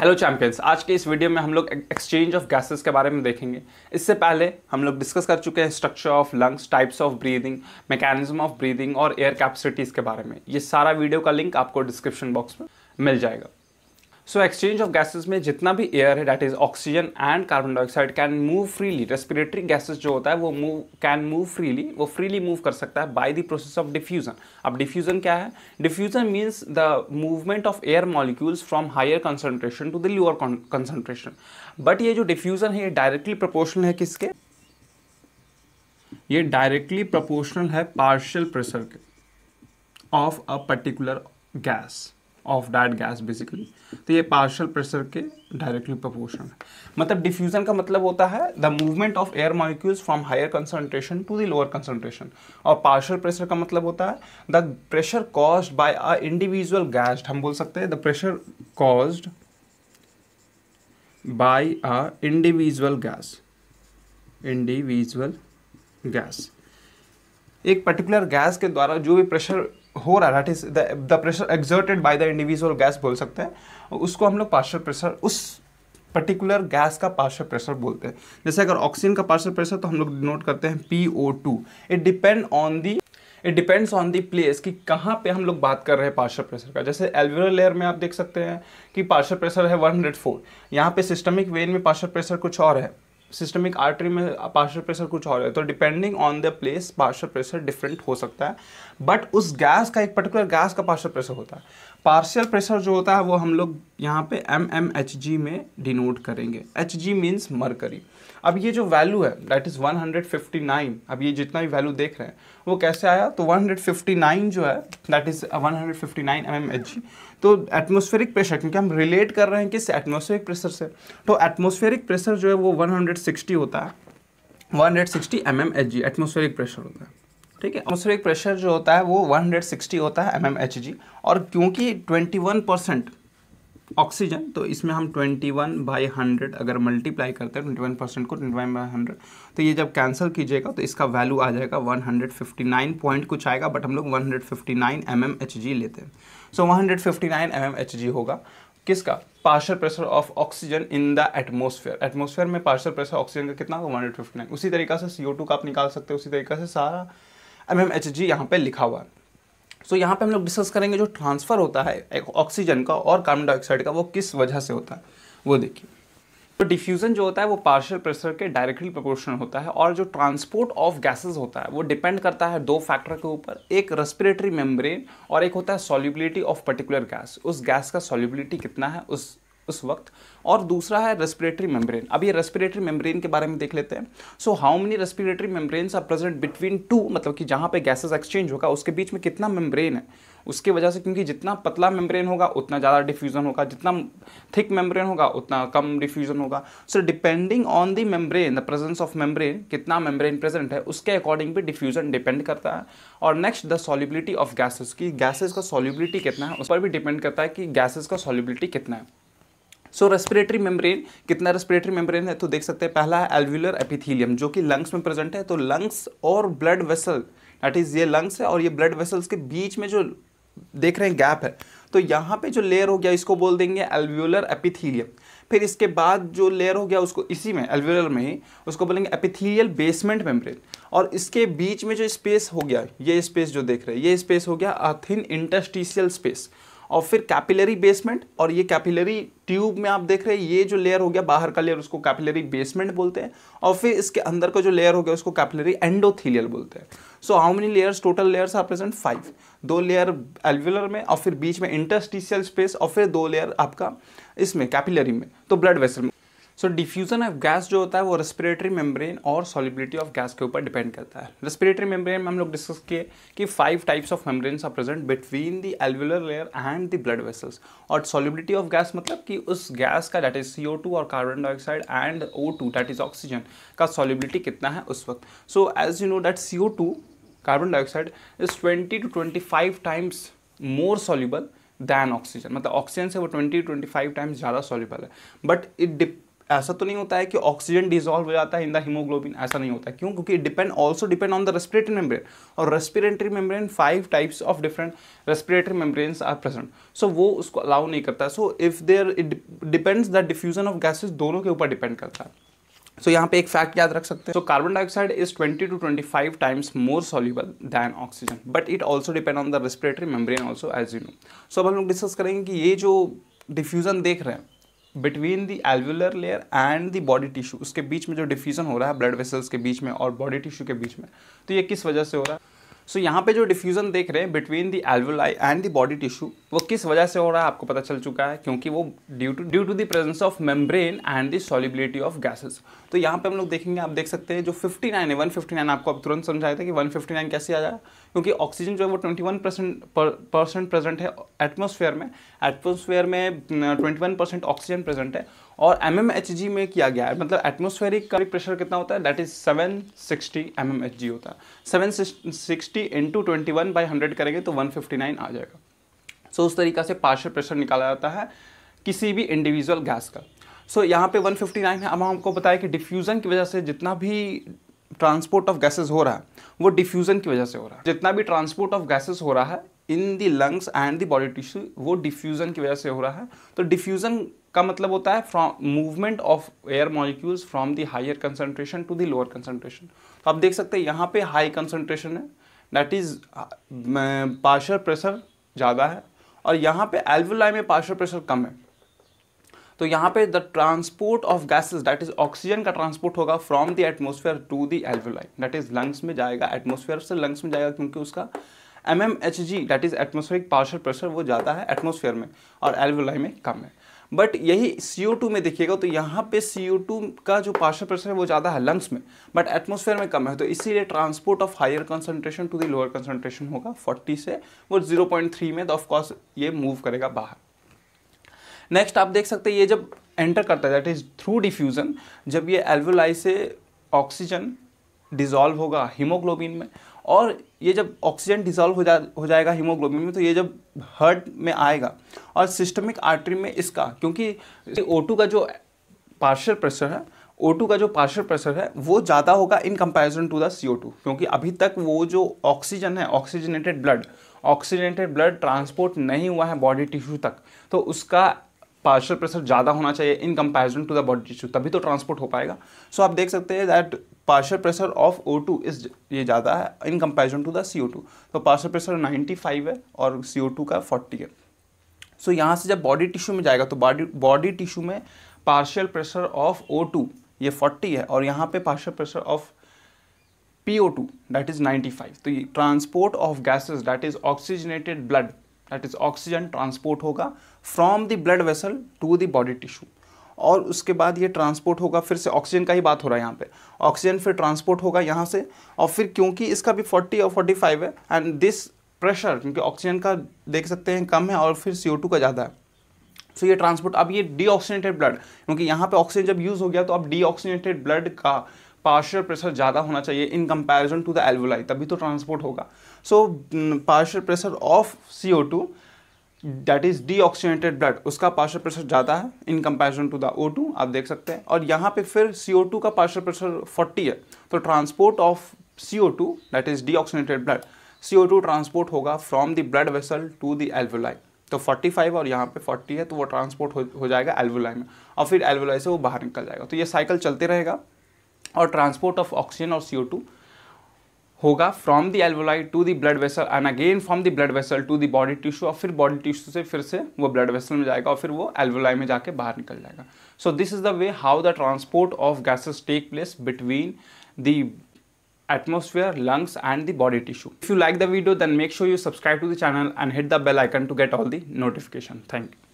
Hello champions, आज के इस वीडियो में हम लोग एक्सचेंज ऑफ गैसेस के बारे में देखेंगे। इससे पहले हम लोग डिस्कस कर चुके हैं structure of lungs, types of breathing, mechanism of breathing और एयर कैपेसिटीज के बारे में। ये सारा वीडियो का लिंक आपको डिस्क्रिप्शन बॉक्स में मिल जाएगा। सो एक्सचेंज ऑफ गैसेस में जितना भी एयर है, that is oxygen and carbon dioxide, can move freely. Respiratory gases जो होता है वो कैन मूव फ्रीली, वो फ्रीली मूव कर सकता है by the process of diffusion. अब डिफ्यूजन क्या है? Diffusion means the movement of air molecules from higher concentration to the lower concentration. But ये जो डिफ्यूजन है ये डायरेक्टली प्रोपोर्शनल है किसके? ये डायरेक्टली प्रोपोर्शनल है पार्शियल प्रेशर के of a particular gas, of that gas basically. तो ये पार्शियल प्रेशर के डायरेक्टली प्रोपोर्शनल है। मतलब डिफ्यूजन का मतलब होता है the movement of air molecules from higher concentration to the lower concentration. और पार्शियल प्रेशर का मतलब होता है the pressure caused by a individual gas. हम बोल सकते हैं the pressure caused by a individual gas. Individual gas, एक पर्टिकुलर गैस के द्वारा जो भी प्रेशर हो रहा है, that is the pressure exerted by the individual gas बोल सकते हैं। उसको हम लोग पार्शियल प्रेशर, उस पर्टिकुलर गैस का पार्शियल प्रेशर बोलते हैं। जैसे अगर ऑक्सीजन का पार्शियल प्रेशर तो हम लोग डिनोट करते हैं PO2। It depends on the place कि कहाँ पे हम लोग बात कर रहे हैं पार्शियल प्रेशर का। जैसे एल्वियोलर लेयर में आप देख सकते हैं कि पार्शियल प्रेशर है 104। यहाँ पे सिस्टमिक वेन में पार्शियल प्रेशर कुछ और है, सिस्टमिक आर्टरी में पार्शियल प्रेशर कुछ और है। तो depending on the place partial pressure different हो सकता है। बट उस गैस का, एक पर्टिकुलर गैस का पार्शियल प्रेशर होता है। पार्शियल प्रेशर जो होता है वो हम लोग यहाँ पे mmHg में डिनोट करेंगे। Hg means mercury. अब ये जो वैल्यू है दैट इज 159। अब ये जितना भी वैल्यू देख रहे हैं वो कैसे आया? तो 159 जो है दैट इज 159 mmHg। तो एटमॉस्फेरिक प्रेशर, क्योंकि हम रिलेट कर रहे हैं किस एटमॉस्फेरिक प्रेशर से, तो एटमॉस्फेरिक प्रेशर जो है वो 160 होता है। 160 mmHg एटमॉस्फेरिक प्रेशर होता है। ठीक है, एटमॉस्फेरिक प्रेशर जो होता है वो 160 होता है mmHg। और क्योंकि 21% ऑक्सीजन, तो इसमें हम 21/100 अगर मल्टीप्लाई करते हैं 21% को 21/100, तो ये जब कैंसिल कीजिएगा तो इसका वैल्यू आ जाएगा 159 पॉइंट कुछ आएगा। बट हम लोग 159 mmHg लेते हैं। सो 159 mmHg होगा किसका? Partial pressure of oxygen in the atmosphere. Atmosphere में पार्शियल प्रेशर ऑक्सीजन का कितना होगा? 159। उसी तरीका से CO2 का आप निकाल सकते हैं, उसी तरीका से सारा mmHg यहाँ पे लिखा हुआ है। सो यहाँ पे हम लोग डिस्कस करेंगे जो ट्रांसफ़र होता है एक ऑक्सीजन का और कार्बन डाइऑक्साइड का, वो किस वजह से होता है वो देखिए। तो डिफ्यूजन जो होता है वो पार्शियल प्रेशर के डायरेक्टली प्रोपोर्शनल होता है। और जो ट्रांसपोर्ट ऑफ गैसेस होता है वो डिपेंड करता है दो फैक्टर के ऊपर, एक रेस्पिरेटरी मेम्ब्रेन और एक होता है सॉल्युबिलिटी ऑफ पर्टिकुलर गैस। उस गैस का सॉल्युबिलिटी कितना है उस वक्त, और दूसरा है रेस्पिरेटरी मेम्ब्रेन। अब ये रेस्पिरेटरी मेम्ब्रेन के बारे में देख लेते हैं। So how many respiratory membranes are present between two, मतलब कि जहाँ पे गैसेस एक्सचेंज होगा उसके बीच में कितना मेम्ब्रेन है, उसके वजह से, क्योंकि जितना पतला मेम्ब्रेन होगा उतना ज़्यादा डिफ्यूजन होगा, जितना थिक मेम्ब्रेन होगा उतना कम डिफ्यूजन होगा। So depending on the membrane, the presence of membrane, कितना मेम्ब्रेन प्रेजेंट है उसके अकॉर्डिंग भी डिफ्यूजन डिपेंड करता है। और next the solubility of gases, की गैसेस का सॉल्युबिलिटी कितना है उस पर भी डिपेंड करता है कि गैसेस का सॉल्युबिलिटी कितना है। सो रेस्पिरेटरी मेम्ब्रेन, कितना रेस्पिरेटरी मेम्ब्रेन है तो देख सकते हैं। पहला है एल्वियोलर एपिथेलियम जो कि लंग्स में प्रेजेंट है। तो लंग्स और ब्लड वेसल, दैट इज ये लंग्स है और ये ब्लड वेसल्स के बीच में जो देख रहे हैं गैप है, तो यहाँ पे जो लेयर हो गया इसको बोल देंगे एल्वियोलर एपिथेलियम। फिर इसके बाद जो लेयर हो गया उसको इसी में एल्वियोलर में ही उसको बोलेंगे एपिथेलियल बेसमेंट मेम्ब्रेन। और इसके बीच में जो स्पेस हो गया, ये स्पेस जो देख रहे हैं ये स्पेस हो गया अ थिन इंटरस्टिशियल स्पेस। और फिर कैपिलरी बेसमेंट, और ये कैपिलरी ट्यूब में आप देख रहे हैं ये जो लेयर हो गया बाहर का लेयर उसको कैपिलरी बेसमेंट बोलते हैं। और फिर इसके अंदर का जो लेयर हो गया उसको कैपिलरी एंडोथेलियल बोलते हैं। So how many layers? Total layers are present 5। 2 layer alveolar में और फिर बीच में इंटरस्टिशियल स्पेस और फिर 2 लेयर आपका इसमें कैपिलरी में, तो ब्लड वेसल में। सो डिफ्यूजन ऑफ गैस जो होता है वो रेस्पिरेटरी मेम्ब्रेन और सॉल्युबिलिटी ऑफ गैस के ऊपर डिपेंड करता है। रेस्पिरेटरी मेम्ब्रेन में हम लोग डिस्कस किए कि 5 types of membranes are present between the alveolar layer and the blood vessels. और सॉल्युबिलिटी ऑफ गैस मतलब कि उस गैस का, दैट इज CO2 और carbon dioxide and O2 that is oxygen का सॉल्युबिलिटी कितना है उस वक्त। So as you know that CO2 carbon dioxide is 20 to 25 times more soluble than oxygen. मतलब ऑक्सीजन से वो 20 to 25 टाइम्स ज़्यादा सॉल्युबल है। बट इट ऐसा तो नहीं होता है कि ऑक्सीजन डिसॉल्व हो जाता है इन द हीमोग्लोबिन, ऐसा नहीं होता है। क्यों? क्योंकि depend on the respiratory membrane, और respiratory membrane 5 types of different respiratory membranes are present, so वो उसको अलाउ नहीं करता। So if there it depends the diffusion of gases, दोनों के ऊपर डिपेंड करता है। सो यहाँ पे एक फैक्ट याद रख सकते हैं, so carbon dioxide is 20 to 25 times more soluble than oxygen, but it also depend on the respiratory membrane also, as you know. So अब हम लोग डिस्कस करेंगे कि ये जो डिफ्यूजन देख रहे हैं between the alveolar layer and the body tissue, उसके बीच में जो डिफ्यूजन हो रहा है ब्लड वेसल्स के बीच में और बॉडी टिश्यू के बीच में, तो ये किस वजह से हो रहा है। सो यहाँ पे जो डिफ्यूजन देख रहे हैं between the alveoli and the body tissue, वो किस वजह से हो रहा है आपको पता चल चुका है, क्योंकि वो due to the presence of membrane and the solubility of gases. तो यहाँ पे हम लोग देखेंगे, आप देख सकते हैं जो 59 है, 159 आपको अब तुरंत समझाया था कि 159 कैसे आ जाए, क्योंकि ऑक्सीजन जो है वो 21% प्रेजेंट है एटमोसफेयर में 21% ऑक्सीजन प्रेजेंट है, और mmHg में किया गया है, मतलब एटमोस्फेरिक का प्रेशर कितना होता है, दैट इज 760 mmHg होता है। 760 इंटू 21/100 करेंगे तो 159 आ जाएगा। सो उस तरीका से पार्शियल प्रेशर निकाला जाता है किसी भी इंडिविजुअल गैस का। सो यहाँ पे 159 है। अब हमको बताया कि डिफ्यूजन की वजह से जितना भी ट्रांसपोर्ट ऑफ गैसेस हो रहा है वो डिफ्यूजन की वजह से हो रहा है। जितना भी ट्रांसपोर्ट ऑफ गैसेस हो रहा है in the lungs and the body tissue, वो डिफ्यूजन की वजह से हो रहा है। तो डिफ्यूजन का मतलब होता है from movement of air molecules from the higher concentration to the lower concentration. तो आप देख सकते हैं यहाँ पे हाई कंसंट्रेशन है, दैट इज पार्शियल प्रेशर ज़्यादा है, और यहाँ पे एल्वुलाई में पार्शियल प्रेशर कम है। तो यहाँ पे the transport of gases, that is oxygen का ट्रांसपोर्ट होगा from the atmosphere to the alveoli, that is lungs में जाएगा, एटमोसफेयर से लंग्स में जाएगा, क्योंकि उसका mmHg that is atmospheric partial pressure वो ज़्यादा है एटमोसफेयर में और एल्वुलाई में कम है। बट यही CO2 में देखिएगा तो यहाँ पे CO2 का जो पार्शियल प्रेशर है वो ज़्यादा है लंग्स में, बट एटमोसफेयर में कम है। तो इसीलिए transport of higher concentration to the lower concentration होगा 40 से वो 0.3 में, तो ऑफकोर्स ये मूव करेगा बाहर। नेक्स्ट आप देख सकते हैं ये जब एंटर करता है दैट इज थ्रू डिफ्यूजन, जब ये एल्वुलाई से ऑक्सीजन डिजॉल्व होगा हीमोग्लोबिन में, और ये जब ऑक्सीजन डिजॉल्व हो जाएगा हीमोग्लोबिन में, तो ये जब हार्ट में आएगा और सिस्टमिक आर्टरी में इसका, क्योंकि O2 का जो पार्शियल प्रेशर है, O2 का जो पार्शियल प्रेशर है वो ज़्यादा होगा इन कंपैरिजन टू द CO2, क्योंकि अभी तक वो जो ऑक्सीजन है ऑक्सीजनेटेड ब्लड ट्रांसपोर्ट नहीं हुआ है बॉडी टिश्यू तक, तो उसका पार्शियल प्रेशर ज़्यादा होना चाहिए in comparison to the body tissue, तभी तो ट्रांसपोर्ट हो पाएगा। सो आप देख सकते हैं that partial pressure of O2 is ये ज़्यादा है इन कंपैरिजन टू द CO2। तो पार्शियल प्रेशर 95 है और CO2 का 40 है। सो यहाँ से जब बॉडी टिश्यू में जाएगा तो बॉडी टिश्यू में पार्शियल प्रेशर ऑफ O2 ये 40 है, और यहाँ पे partial pressure of PO2 that is 95। तो ये transport of gases that is oxygenated blood, that is oxygen transport होगा from the blood vessel to the body tissue, और उसके बाद ये ट्रांसपोर्ट होगा, फिर से ऑक्सीजन का ही बात हो रहा है यहाँ पे, ऑक्सीजन फिर ट्रांसपोर्ट होगा यहाँ से, और फिर क्योंकि इसका भी 40 और 45 है एंड दिस प्रेशर, क्योंकि ऑक्सीजन का देख सकते हैं कम है और फिर CO2 का ज़्यादा है, सो ये ट्रांसपोर्ट, अब ये डीऑक्सीजनेटेड ब्लड, क्योंकि यहाँ पे ऑक्सीजन जब यूज़ हो गया तो अब डीऑक्सीजनेटेड ब्लड का पार्शियल प्रेशर ज़्यादा होना चाहिए in comparison to the alveoli, तभी तो ट्रांसपोर्ट होगा। So partial pressure of CO2 that is deoxygenated blood, उसका पार्शियल प्रेशर ज़्यादा है इन कंपैरिजन टू द O2, आप देख सकते हैं, और यहाँ पे फिर CO2 का पार्शियल प्रेशर 40 है, तो transport of CO2 that is deoxygenated blood, CO2 transport होगा from the blood vessel to the alveoli, तो 45 और यहाँ पे 40 है, तो वो ट्रांसपोर्ट हो जाएगा एल्वुलाई में, और फिर एल्वुलाई से वो बाहर निकल जाएगा। तो ये साइकिल चलते रहेगा, और ट्रांसपोर्ट ऑफ ऑक्सीजन और CO2 होगा from the alveoli to the blood vessel and again from the blood vessel to the body tissue, और फिर बॉडी टिश्यू से फिर से वो ब्लड वेसल में जाएगा और फिर वो एल्वुलाई में जाके बाहर निकल जाएगा। So this is the way how the transport of gases take place between the atmosphere, lungs and the body tissue. If you like the video then make sure you subscribe to the channel and hit the bell icon to get all the notification. Thank you.